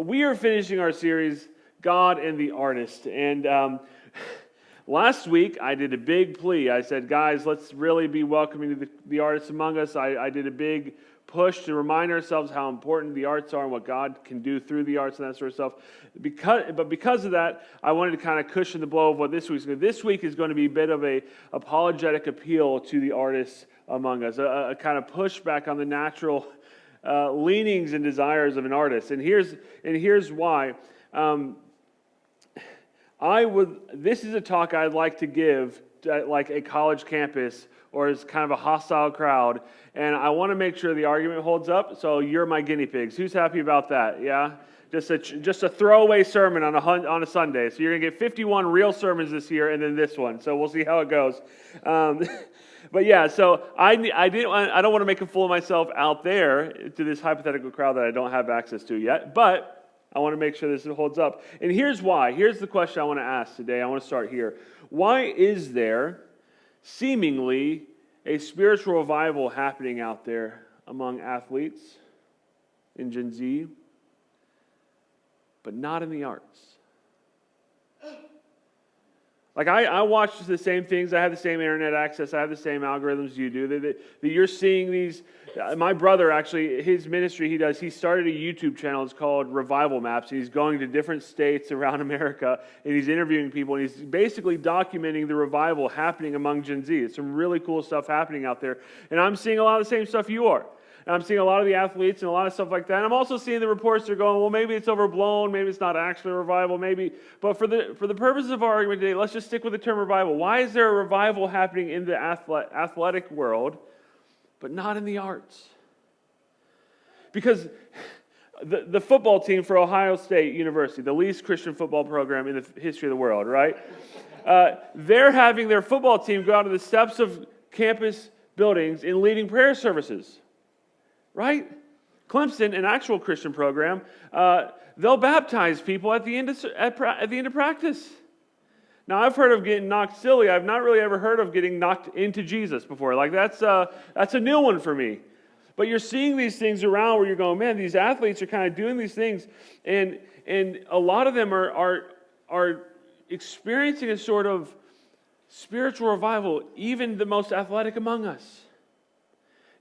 We are finishing our series, God and the Artist. And last week, I did a big plea. I said, guys, let's really be welcoming to the artists among us. I did a big push to remind ourselves how important the arts are and what God can do through the arts and that sort of stuff. Because of that, I wanted to kind of cushion the blow of what this week's going to be. This week is going to be a bit of a apologetic appeal to the artists among us, a kind of pushback on the natural leanings and desires of an artist. And here's why. This is a talk I'd like to give at like a college campus or as kind of a hostile crowd, and I want to make sure the argument holds up, so you're my guinea pigs. Who's happy about that? Yeah? Just a throwaway sermon on a Sunday. So you're going to get 51 real sermons this year and then this one, so we'll see how it goes. But yeah, so I don't want to make a fool of myself out there to this hypothetical crowd that I don't have access to yet, but I want to make sure this holds up. And here's why. Here's the question I want to ask today. I want to start here. Why is there seemingly a spiritual revival happening out there among athletes in Gen Z, but not in the arts? Like, I watch the same things. I have the same internet access. I have the same algorithms you do. That you're seeing these. My brother, actually, his ministry he started a YouTube channel. It's called Revival Maps. And he's going to different states around America, and he's interviewing people, and he's basically documenting the revival happening among Gen Z. It's some really cool stuff happening out there. And I'm seeing a lot of the same stuff you are. And I'm seeing a lot of the athletes and a lot of stuff like that. And I'm also seeing the reports that are going, well, maybe it's overblown, maybe it's not actually a revival, maybe. But for the purposes of our argument today, let's just stick with the term revival. Why is there a revival happening in the athletic world, but not in the arts? Because the football team for Ohio State University, the least Christian football program in the history of the world, right? They're having their football team go out to the steps of campus buildings and leading prayer services. Right? Clemson, an actual Christian program, they'll baptize people at the end of practice. Now, I've heard of getting knocked silly. I've not really ever heard of getting knocked into Jesus before. Like, that's a new one for me. But you're seeing these things around where you're going, man, these athletes are kind of doing these things, and a lot of them are experiencing a sort of spiritual revival, even the most athletic among us.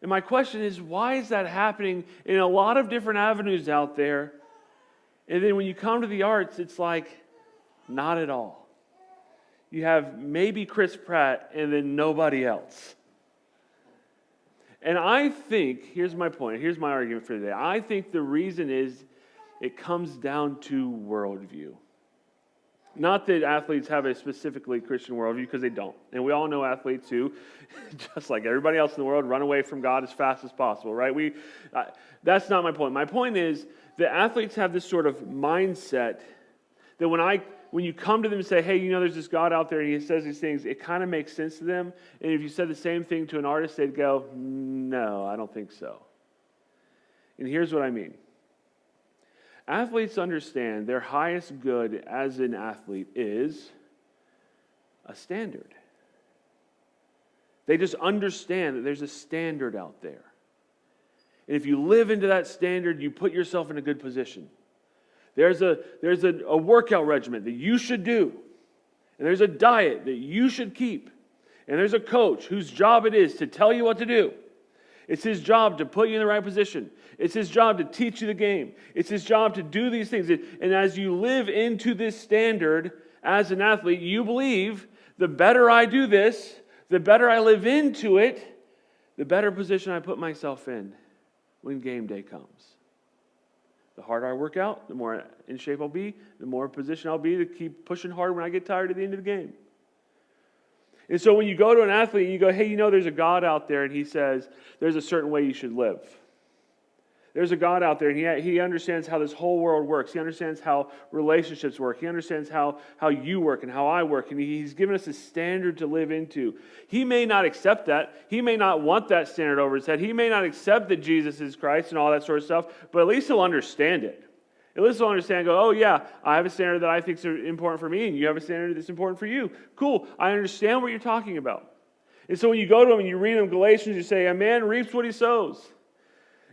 And my question is, why is that happening in a lot of different avenues out there? And then when you come to the arts, it's like, not at all. You have maybe Chris Pratt and then nobody else. And I think, here's my point, here's my argument for today. I think the reason is it comes down to worldview. Not that athletes have a specifically Christian worldview, because they don't. And we all know athletes who, just like everybody else in the world, run away from God as fast as possible, right? That's not my point. My point is that athletes have this sort of mindset that when you come to them and say, hey, there's this God out there and he says these things, it kind of makes sense to them. And if you said the same thing to an artist, they'd go, no, I don't think so. And here's what I mean. Athletes understand their highest good as an athlete is a standard. They just understand that there's a standard out there. And if you live into that standard, you put yourself in a good position. There's a workout regimen that you should do. And there's a diet that you should keep. And there's a coach whose job it is to tell you what to do. It's his job to put you in the right position. It's his job to teach you the game. It's his job to do these things. And as you live into this standard as an athlete, you believe the better I do this, the better I live into it, the better position I put myself in when game day comes. The harder I work out, the more in shape I'll be, the more position I'll be to keep pushing hard when I get tired at the end of the game. And so when you go to an athlete and you go, hey, there's a God out there, and he says there's a certain way you should live. There's a God out there, and he understands how this whole world works. He understands how relationships work. He understands how you work and how I work, and he's given us a standard to live into. He may not accept that. He may not want that standard over his head. He may not accept that Jesus is Christ and all that sort of stuff, but at least he'll understand it. At least he'll understand and go, oh yeah, I have a standard that I think is important for me, and you have a standard that's important for you. Cool, I understand what you're talking about. And so when you go to him and you read him Galatians, you say, a man reaps what he sows.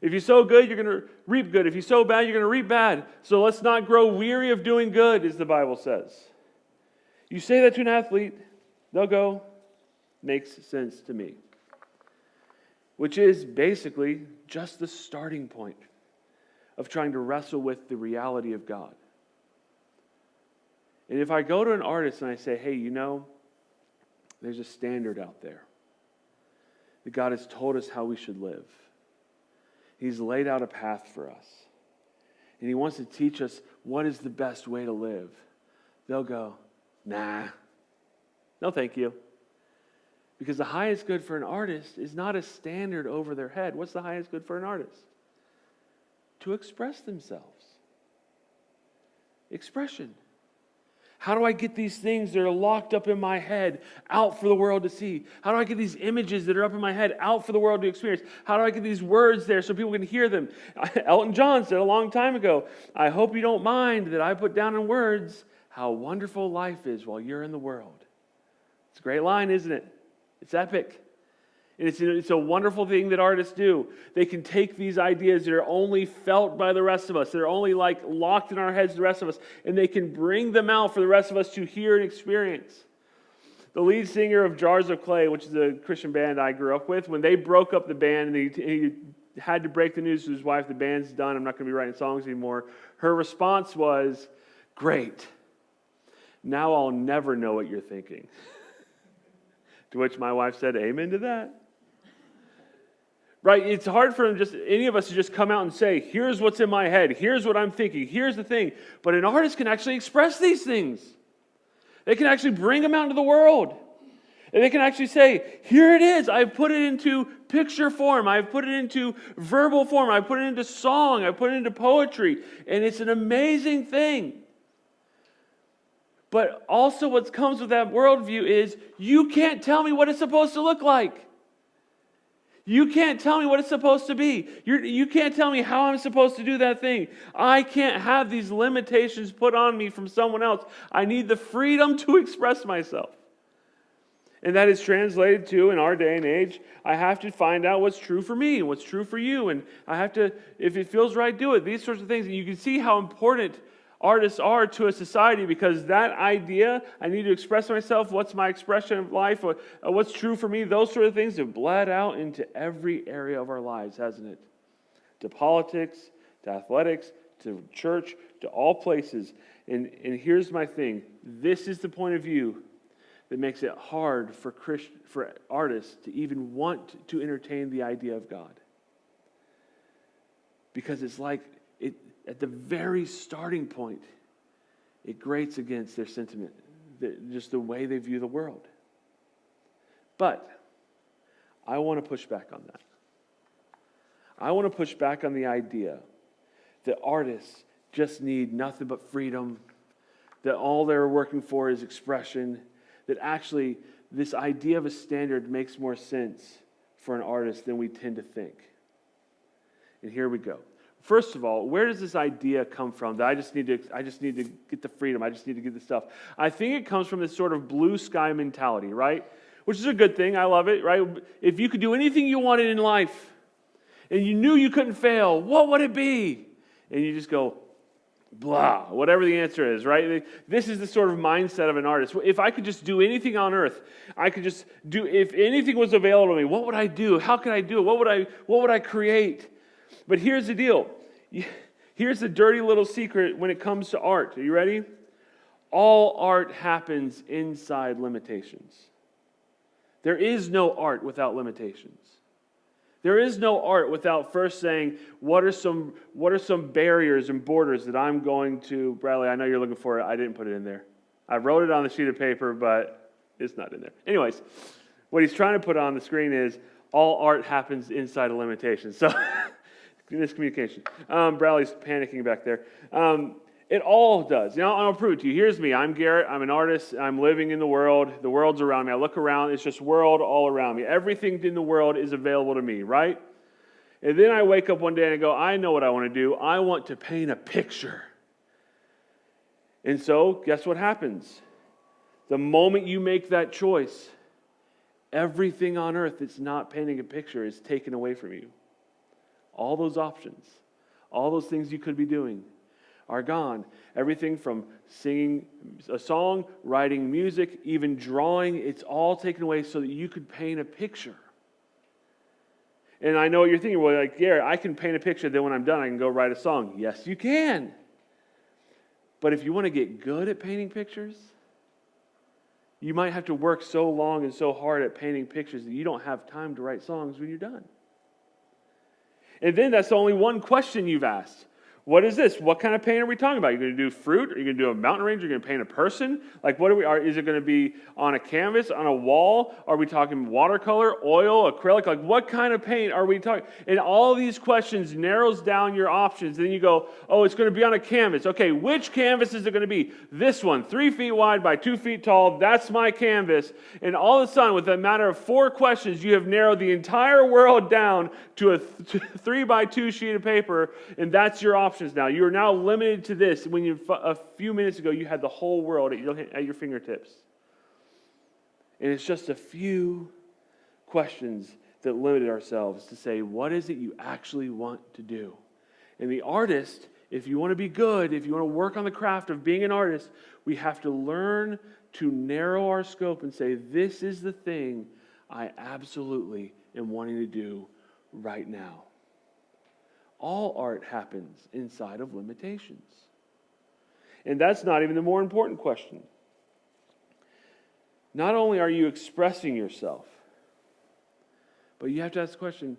If you sow good, you're going to reap good. If you sow bad, you're going to reap bad. So let's not grow weary of doing good, as the Bible says. You say that to an athlete, they'll go, makes sense to me. Which is basically just the starting point of trying to wrestle with the reality of God. And if I go to an artist and I say, hey, there's a standard out there that God has told us how we should live. He's laid out a path for us. And He wants to teach us what is the best way to live. They'll go, nah, no thank you. Because the highest good for an artist is not a standard over their head. What's the highest good for an artist? To express themselves. Expression. How do I get these things that are locked up in my head out for the world to see? How do I get these images that are up in my head out for the world to experience? How do I get these words there so people can hear them? Elton John said a long time ago, I hope you don't mind that I put down in words how wonderful life is while you're in the world. It's a great line, isn't it? It's epic. And it's a wonderful thing that artists do. They can take these ideas that are only felt by the rest of us, that are only like locked in our heads, the rest of us, and they can bring them out for the rest of us to hear and experience. The lead singer of Jars of Clay, which is a Christian band I grew up with, when they broke up the band and he had to break the news to his wife, the band's done, I'm not going to be writing songs anymore, her response was, great. Now I'll never know what you're thinking. To which my wife said, amen to that. Right? It's hard for any of us to just come out and say, here's what's in my head, here's what I'm thinking, here's the thing. But an artist can actually express these things. They can actually bring them out into the world. And they can actually say, here it is, I've put it into picture form, I've put it into verbal form, I've put it into song, I've put it into poetry. And it's an amazing thing. But also what comes with that worldview is, you can't tell me what it's supposed to look like. You can't tell me what it's supposed to be. You can't tell me how I'm supposed to do that thing. I can't have these limitations put on me from someone else. I need the freedom to express myself. And that is translated to, in our day and age, I have to find out what's true for me and what's true for you. And I have to, if it feels right, do it. These sorts of things. And you can see how important artists are to a society, because that idea, I need to express myself, what's my expression of life, what's true for me, those sort of things have bled out into every area of our lives, hasn't it? To politics, to athletics, to church, to all places. And here's my thing. This is the point of view that makes it hard for artists to even want to entertain the idea of God. Because it's like, at the very starting point, it grates against their sentiment, just the way they view the world. But I want to push back on that. I want to push back on the idea that artists just need nothing but freedom, that all they're working for is expression, that actually this idea of a standard makes more sense for an artist than we tend to think. And here we go. First of all, where does this idea come from that I just need to get the freedom, I just need to get the stuff? I think it comes from this sort of blue sky mentality, right? Which is a good thing, I love it, right? If you could do anything you wanted in life, and you knew you couldn't fail, what would it be? And you just go, blah, whatever the answer is, right? This is the sort of mindset of an artist. If I could just do anything on earth, I could just do, if anything was available to me, what would I do? How could I do it? What would I create? But here's the deal. Here's the dirty little secret when it comes to art. Are you ready? All art happens inside limitations. There is no art without limitations. There is no art without first saying, what are some barriers and borders that I'm going to, Bradley, I know you're looking for it. I didn't put it in there. I wrote it on the sheet of paper, but it's not in there. Anyways, what he's trying to put on the screen is, all art happens inside a limitation. So, miscommunication. Bradley's panicking back there. It all does. I'll prove it to you. Here's me. I'm Garrett. I'm an artist. I'm living in the world. The world's around me. I look around. It's just world all around me. Everything in the world is available to me, right? And then I wake up one day and I go, I know what I want to do. I want to paint a picture. And so, guess what happens? The moment you make that choice, everything on earth that's not painting a picture is taken away from you. All those options, all those things you could be doing are gone. Everything from singing a song, writing music, even drawing, it's all taken away so that you could paint a picture. And I know what you're thinking, well, like, yeah, I can paint a picture, then when I'm done, I can go write a song. Yes, you can. But if you want to get good at painting pictures, you might have to work so long and so hard at painting pictures that you don't have time to write songs when you're done. And then that's only one question you've asked. What is this? What kind of paint are we talking about? Are you going to do fruit? Are you going to do a mountain range? Are you going to paint a person? Like, is it going to be on a canvas, on a wall? Are we talking watercolor, oil, acrylic? Like, what kind of paint are we talking? And all these questions narrows down your options. Then you go, oh, it's going to be on a canvas. Okay, which canvas is it going to be? This one, 3 feet wide by 2 feet tall. That's my canvas. And all of a sudden, with a matter of 4 questions, you have narrowed the entire world down to a 3 by 2 sheet of paper, and that's your options now. You are now limited to this. When a few minutes ago, you had the whole world at your fingertips. And it's just a few questions that limited ourselves to say, what is it you actually want to do? And the artist, if you want to be good, if you want to work on the craft of being an artist, we have to learn to narrow our scope and say, this is the thing I absolutely am wanting to do right now. All art happens inside of limitations. And that's not even the more important question. Not only are you expressing yourself, but you have to ask the question,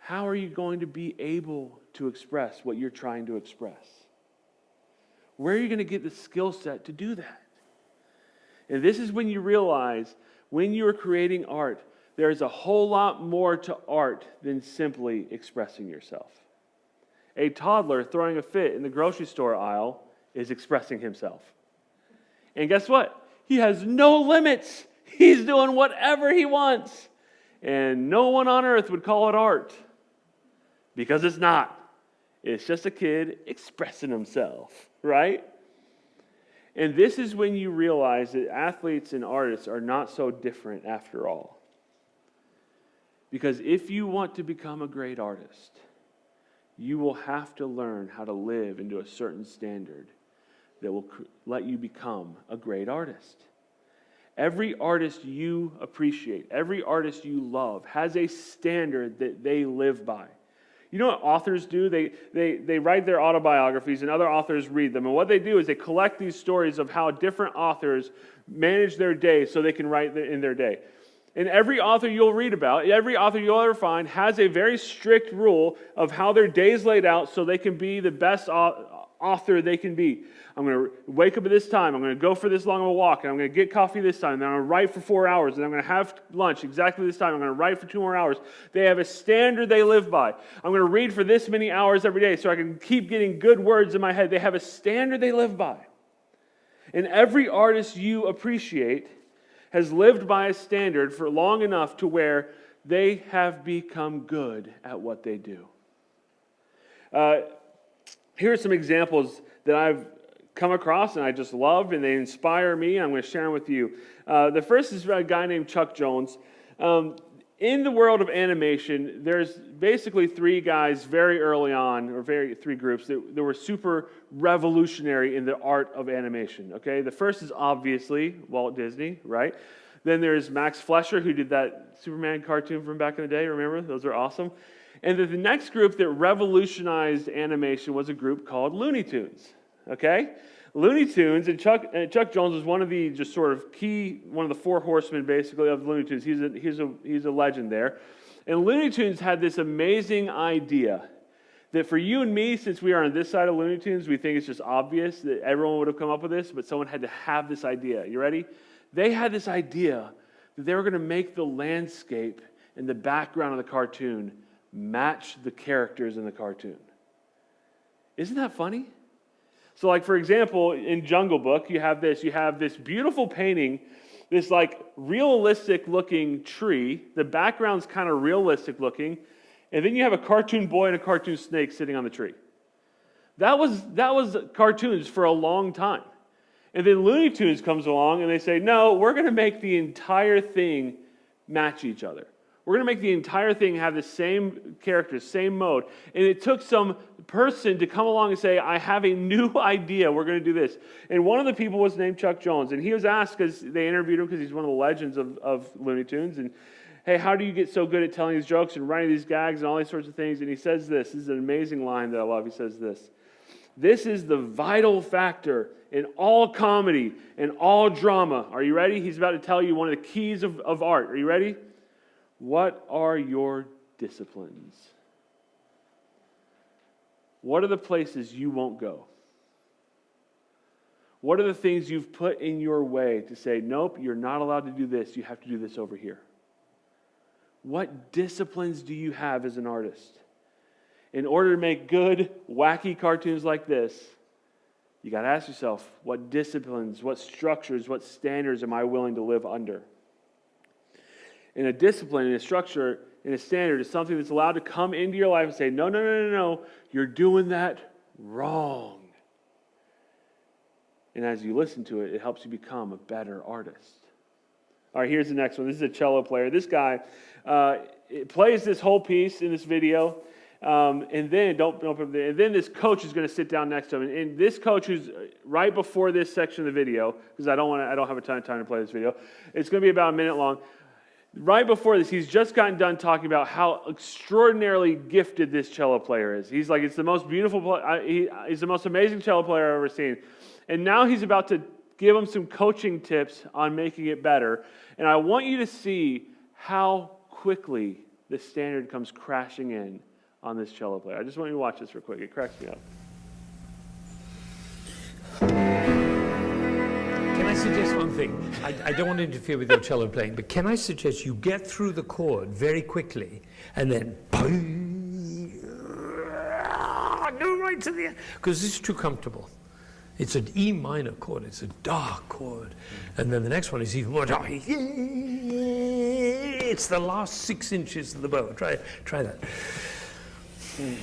how are you going to be able to express what you're trying to express? Where are you going to get the skill set to do that? And this is when you realize, when you are creating art, there's a whole lot more to art than simply expressing yourself. A toddler throwing a fit in the grocery store aisle is expressing himself. And guess what? He has no limits. He's doing whatever he wants. And no one on earth would call it art. Because it's not. It's just a kid expressing himself, right? And this is when you realize that athletes and artists are not so different after all. Because if you want to become a great artist, you will have to learn how to live into a certain standard that will let you become a great artist. Every artist you appreciate, every artist you love has a standard that they live by. You know what authors do? They write their autobiographies and other authors read them. And what they do is they collect these stories of how different authors manage their day so they can write in their day. And every author you'll read about, every author you'll ever find has a very strict rule of how their day is laid out so they can be the best author they can be. I'm going to wake up at this time. I'm going to go for this long of a walk. And I'm going to get coffee this time. And then I'm going to write for 4 hours. And I'm going to have lunch exactly this time. I'm going to write for 2 more hours. They have a standard they live by. I'm going to read for this many hours every day so I can keep getting good words in my head. They have a standard they live by. And every artist you appreciate has lived by a standard for long enough to where they have become good at what they do. Here are some examples that I've come across and I just love and they inspire me. I'm going to share them with you. The first is a guy named Chuck Jones. In the world of animation, there's basically 3 guys very early on, or 3 groups that were super revolutionary in the art of animation. Okay, the first is obviously Walt Disney, right? Then there's Max Fleischer, who did that Superman cartoon from back in the day. Remember, those are awesome. And then the next group that revolutionized animation was a group called Looney Tunes. Okay, Looney Tunes, and Chuck Jones was one of the just sort of key, one of the 4 horsemen basically of Looney Tunes. He's a legend there. And Looney Tunes had this amazing idea that for you and me, since we are on this side of Looney Tunes, we think it's just obvious that everyone would have come up with this, but someone had to have this idea. You ready? They had this idea that they were going to make the landscape and the background of the cartoon match the characters in the cartoon. Isn't that funny? So like, for example, in Jungle Book, you have this beautiful painting, this like realistic looking tree. The background's kind of realistic looking. And then you have a cartoon boy and a cartoon snake sitting on the tree. That was cartoons for a long time. And then Looney Tunes comes along and they say, no, we're going to make the entire thing match each other. We're going to make the entire thing have the same characters, same mode. And it took some person to come along and say, I have a new idea. We're going to do this. And one of the people was named Chuck Jones. And he was asked, because they interviewed him, because he's one of the legends of Looney Tunes. And, hey, how do you get so good at telling these jokes and writing these gags and all these sorts of things? And he says this. This is an amazing line that I love. He says this. This is the vital factor in all comedy and all drama. Are you ready? He's about to tell you one of the keys of art. Are you ready? What are your disciplines? What are the places you won't go? What are the things you've put in your way to say, nope, you're not allowed to do this. You have to do this over here. What disciplines do you have as an artist? In order to make good, wacky cartoons like this, you got to ask yourself, what disciplines, what structures, what standards am I willing to live under? And a discipline, and a structure, and a standard is something that's allowed to come into your life and say, no, you're doing that wrong. And as you listen to it, it helps you become a better artist. All right, here's the next one. This is a cello player. This guy plays this whole piece in this video. And then and then this coach is going to sit down next to him. And this coach, who's right before this section of the video, because I don't have a ton of time to play this video. It's going to be about a minute long. Right before this, he's just gotten done talking about how extraordinarily gifted this cello player is. He's like, it's the most beautiful, he's the most amazing cello player I've ever seen. And now he's about to give him some coaching tips on making it better. And I want you to see how quickly the standard comes crashing in on this cello player. I just want you to watch this real quick. It cracks me up. Can I suggest one thing? I don't want to interfere with your cello playing, but can I suggest you get through the chord very quickly and then go right to the end, because this is too comfortable. It's an E minor chord. It's a dark chord. And then the next one is even more dark. It's the last 6 inches of the bow. Try that. Yeah,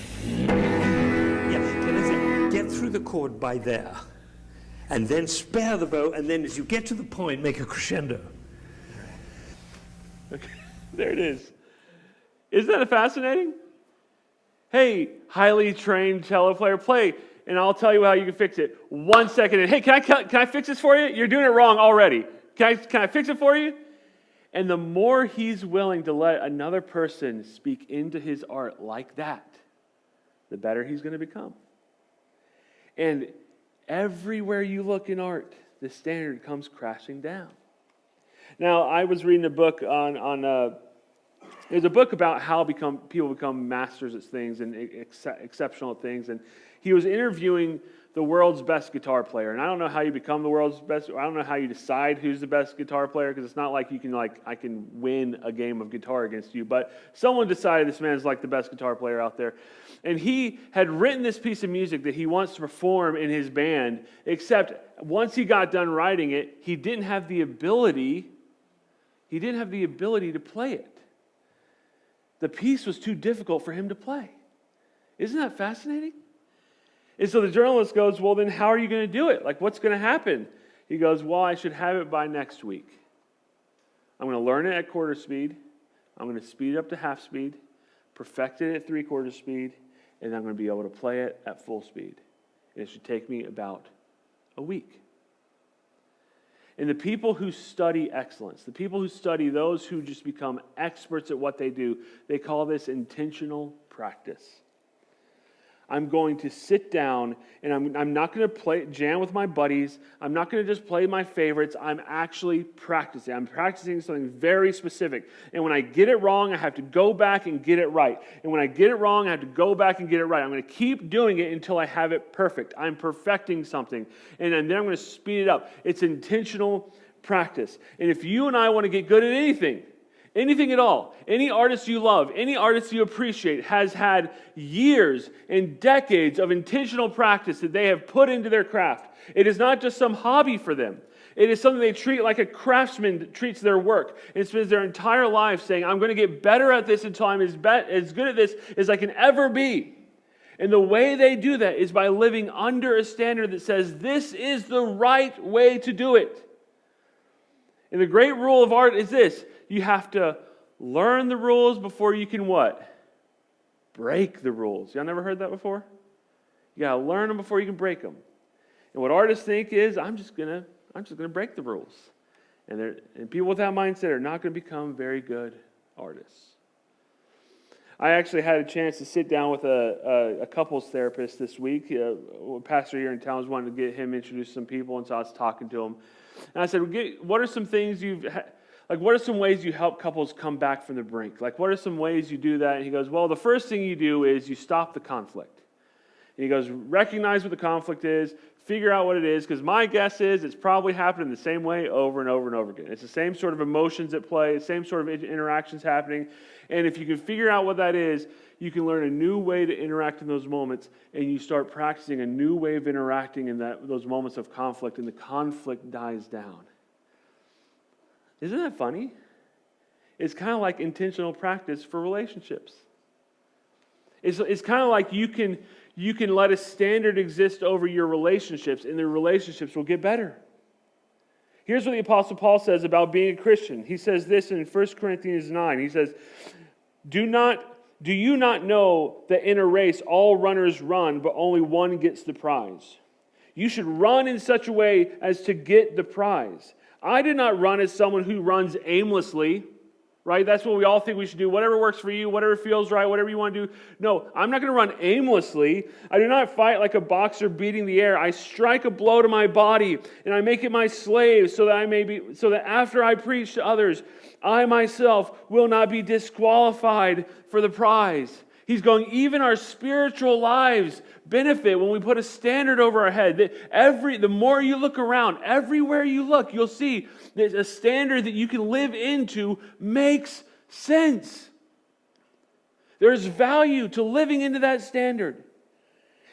can I say, get through the chord by there, and then spare the bow, and then as you get to the point, make a crescendo. Okay, there it is. Isn't that fascinating? Hey, highly trained cello player, play, and I'll tell you how you can fix it. 1 second, and hey, can I fix this for you? You're doing it wrong already. Can I fix it for you? And the more he's willing to let another person speak into his art like that, the better he's going to become. And everywhere you look in art, the standard comes crashing down. Now, I was reading a book there's a book about how people become masters at things and exceptional at things. And he was interviewing the world's best guitar player. And I don't know how you become the world's best. I don't know how you decide who's the best guitar player, because it's not like you can I can win a game of guitar against you. But someone decided this man's like the best guitar player out there. And he had written this piece of music that he wants to perform in his band, except once he got done writing it, he didn't have the ability to play it. The piece was too difficult for him to play. Isn't that fascinating? And so the journalist goes, well, then how are you going to do it? Like, what's going to happen? He goes, well, I should have it by next week. I'm going to learn it at quarter speed. I'm going to speed it up to half speed, perfect it at 3/4 speed, and I'm going to be able to play it at full speed. And it should take me about a week. And the people who study excellence, the people who study those who just become experts at what they do, they call this intentional practice. I'm going to sit down and I'm not going to jam with my buddies. I'm not going to just play my favorites. I'm actually practicing. I'm practicing something very specific. And when I get it wrong, I have to go back and get it right. And when I get it wrong, I have to go back and get it right. I'm going to keep doing it until I have it perfect. I'm perfecting something. And then I'm going to speed it up. It's intentional practice. And if you and I want to get good at anything at all, any artist you love, any artist you appreciate has had years and decades of intentional practice that they have put into their craft. It is not just some hobby for them. It is something they treat like a craftsman treats their work. And spends their entire life saying, I'm going to get better at this until I'm as good at this as I can ever be. And the way they do that is by living under a standard that says this is the right way to do it. And the great rule of art is this: you have to learn the rules before you can what? Break the rules. Y'all never heard that before? You got to learn them before you can break them. And what artists think is, I'm just gonna break the rules. And people with that mindset are not going to become very good artists. I actually had a chance to sit down with a couples therapist this week. A pastor here in town was wanting to get him introduced to some people, and so I was talking to him. And I said, what are some things what are some ways you help couples come back from the brink? Like, what are some ways you do that? And he goes, well, the first thing you do is you stop the conflict. And he goes, recognize what the conflict is, figure out what it is, because my guess is it's probably happening the same way over and over and over again. It's the same sort of emotions at play, the same sort of interactions happening. And if you can figure out what that is, you can learn a new way to interact in those moments, and you start practicing a new way of interacting in those moments of conflict, and the conflict dies down. Isn't that funny? It's kind of like intentional practice for relationships. It's kind of like you can let a standard exist over your relationships, and the relationships will get better. Here's what the Apostle Paul says about being a Christian. He says this in 1 Corinthians 9. He says, Do you not know that in a race all runners run, but only one gets the prize? You should run in such a way as to get the prize. I did not run as someone who runs aimlessly. Right? That's what we all think we should do. Whatever works for you, whatever feels right, whatever you want to do. No, I'm not going to run aimlessly. I do not fight like a boxer beating the air. I strike a blow to my body, and I make it my slave, so that after I preach to others, I myself will not be disqualified for the prize. He's going, even our spiritual lives benefit when we put a standard over our head. The more you look around, everywhere you look, you'll see that a standard that you can live into makes sense. There's value to living into that standard.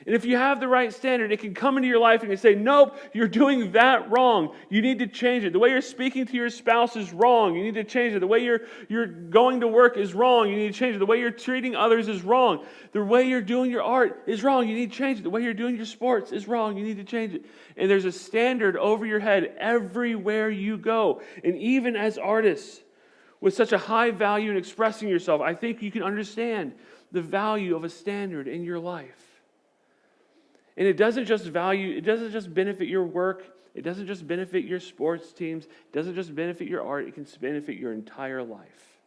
And if you have the right standard, it can come into your life and you say, nope, you're doing that wrong. You need to change it. The way you're speaking to your spouse is wrong. You need to change it. The way you're going to work is wrong. You need to change it. The way you're treating others is wrong. The way you're doing your art is wrong. You need to change it. The way you're doing your sports is wrong. You need to change it. And there's a standard over your head everywhere you go. And even as artists, with such a high value in expressing yourself, I think you can understand the value of a standard in your life. And it doesn't just benefit your work. It doesn't just benefit your sports teams. It doesn't just benefit your art. It can benefit your entire life.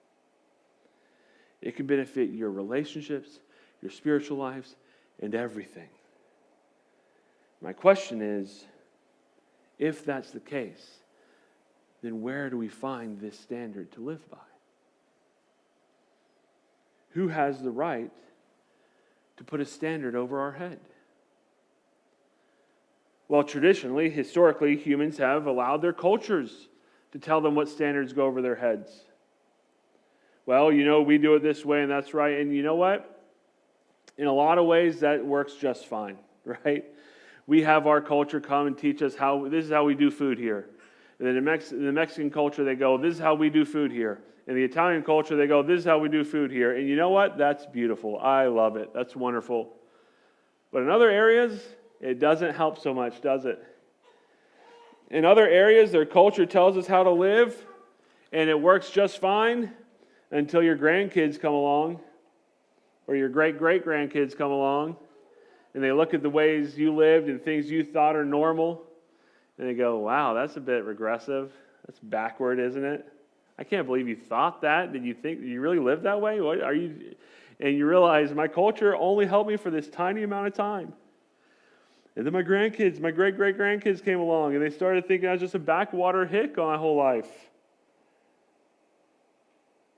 It can benefit your relationships, your spiritual lives, and everything. My question is, if that's the case, then where do we find this standard to live by? Who has the right to put a standard over our head? Well, traditionally, historically, humans have allowed their cultures to tell them what standards go over their heads. Well, we do it this way and that's right. And you know what? In a lot of ways, that works just fine, right? We have our culture come and teach us this is how we do food here. And then in the Mexican culture, they go, this is how we do food here. In the Italian culture, they go, this is how we do food here. And you know what? That's beautiful. I love it. That's wonderful. But in other areas, it doesn't help so much, does it? In other areas, their culture tells us how to live, and it works just fine until your grandkids come along, or your great-great-grandkids come along, and they look at the ways you lived and things you thought are normal, and they go, wow, that's a bit regressive. That's backward, isn't it? I can't believe you thought that. Did you really live that way? What are you? And you realize my culture only helped me for this tiny amount of time. And then my great-great-grandkids came along, and they started thinking I was just a backwater hick all my whole life.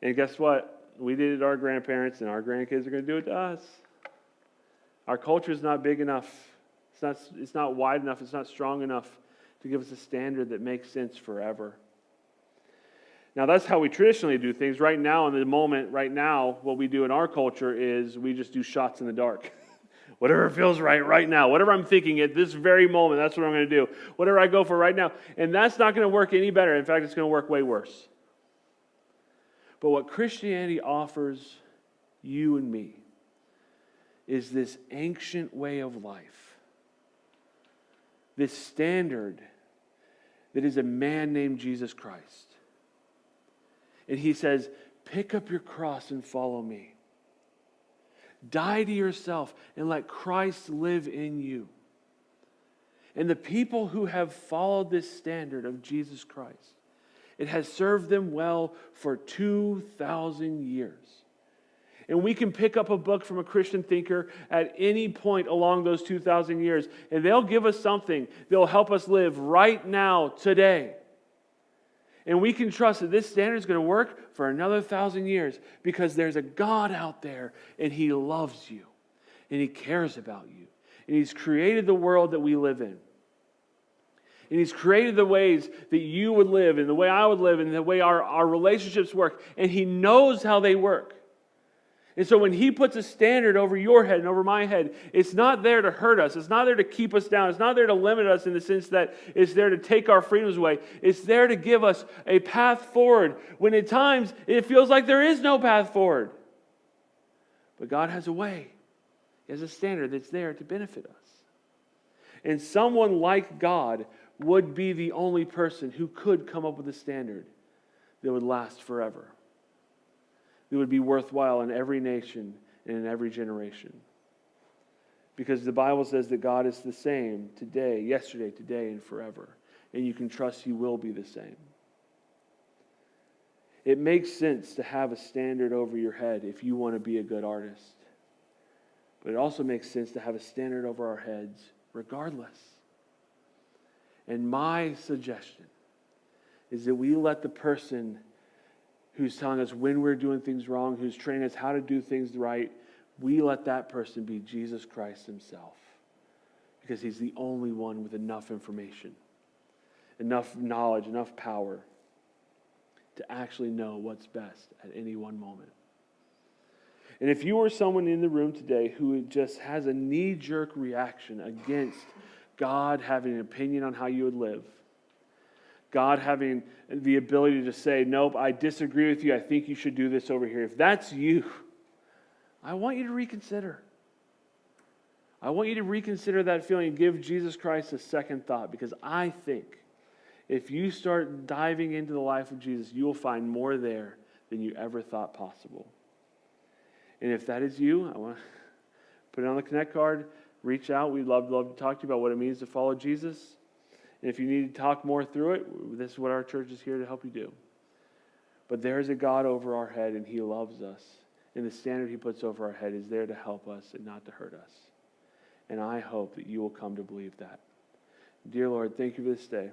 And guess what? We did it to our grandparents, and our grandkids are going to do it to us. Our culture is not big enough. It's not wide enough. It's not strong enough to give us a standard that makes sense forever. Now, that's how we traditionally do things. Right now, in the moment, what we do in our culture is we just do shots in the dark. Whatever feels right now. Whatever I'm thinking at this very moment, that's what I'm going to do. Whatever I go for right now. And that's not going to work any better. In fact, it's going to work way worse. But what Christianity offers you and me is this ancient way of life. This standard that is a man named Jesus Christ. And he says, Pick up your cross and follow me. Die to yourself and let Christ live in you. And the people who have followed this standard of Jesus Christ, it has served them well for 2,000 years. And we can pick up a book from a Christian thinker at any point along those 2,000 years, and they'll give us something that will help us live right now, today. And we can trust that this standard is going to work for another 1,000 years because there's a God out there, and He loves you, and He cares about you, and He's created the world that we live in. And He's created the ways that you would live, and the way I would live, and the way our relationships work, and He knows how they work. And so when He puts a standard over your head and over my head, it's not there to hurt us. It's not there to keep us down. It's not there to limit us in the sense that it's there to take our freedoms away. It's there to give us a path forward when at times it feels like there is no path forward. But God has a way. He has a standard that's there to benefit us. And someone like God would be the only person who could come up with a standard that would last forever. That would be worthwhile in every nation and in every generation. Because the Bible says that God is the same today, yesterday, today, and forever. And you can trust He will be the same. It makes sense to have a standard over your head if you want to be a good artist. But it also makes sense to have a standard over our heads regardless. And my suggestion is that we let the person who's telling us when we're doing things wrong, who's training us how to do things right, we let that person be Jesus Christ Himself. Because He's the only one with enough information, enough knowledge, enough power to actually know what's best at any one moment. And if you are someone in the room today who just has a knee-jerk reaction against God having an opinion on how you would live, God having the ability to say, nope, I disagree with you, I think you should do this over here. If that's you, I want you to reconsider. I want you to reconsider that feeling and give Jesus Christ a second thought, because I think if you start diving into the life of Jesus, you will find more there than you ever thought possible. And if that is you, I want to put it on the Connect card, reach out. We'd love to talk to you about what it means to follow Jesus. And if you need to talk more through it, this is what our church is here to help you do. But there is a God over our head, and He loves us. And the standard He puts over our head is there to help us and not to hurt us. And I hope that you will come to believe that. Dear Lord, thank you for this day.